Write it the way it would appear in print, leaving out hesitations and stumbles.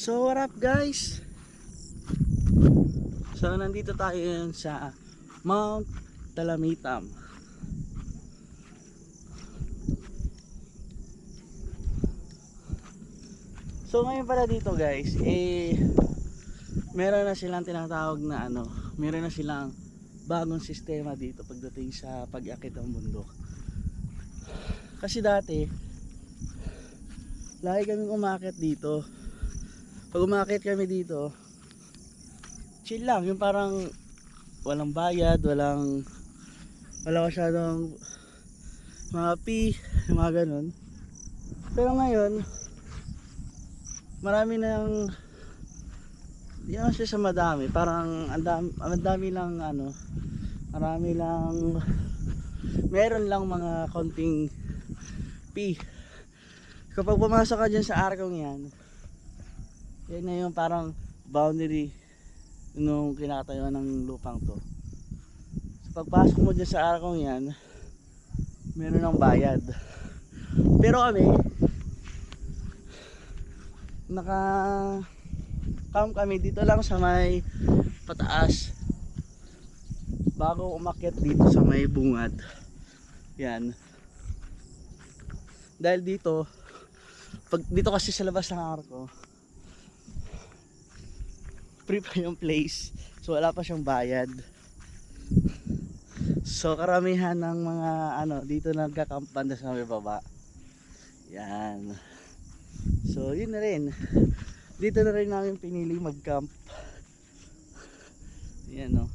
So what up guys? So nandito tayo ngayon sa Mount Talamitam. So ngayon pala dito guys, meron na silang tinatawag na meron na silang bagong sistema dito pagdating sa pag-akit ng bundok. Kasi dati lagi kaming umakyat dito. Pag umakyat kami dito, chill lang, yung parang walang bayad, wala masyadong mga fee, mga ganun. Pero ngayon, marami nang, di naman siya sa madami, parang ang dami lang marami lang, meron lang mga konting fee. Kapag pumasok ka dyan sa arkong yan na yung parang boundary nung kinakatayuan ng lupang to. So pagpasok mo dyan sa arkong yan, meron ng bayad. Pero kami, naka-camp kami dito lang sa may pataas bago umakyat dito sa may bungad. Yan. Dahil dito, pag dito kasi sa labas ng arko, free pa yung place, so wala pa siyang bayad. So karamihan ng mga dito nagka-camp banda sa may baba. Yan. So yun na rin, dito na rin namin pinili mag-camp. Yan, no.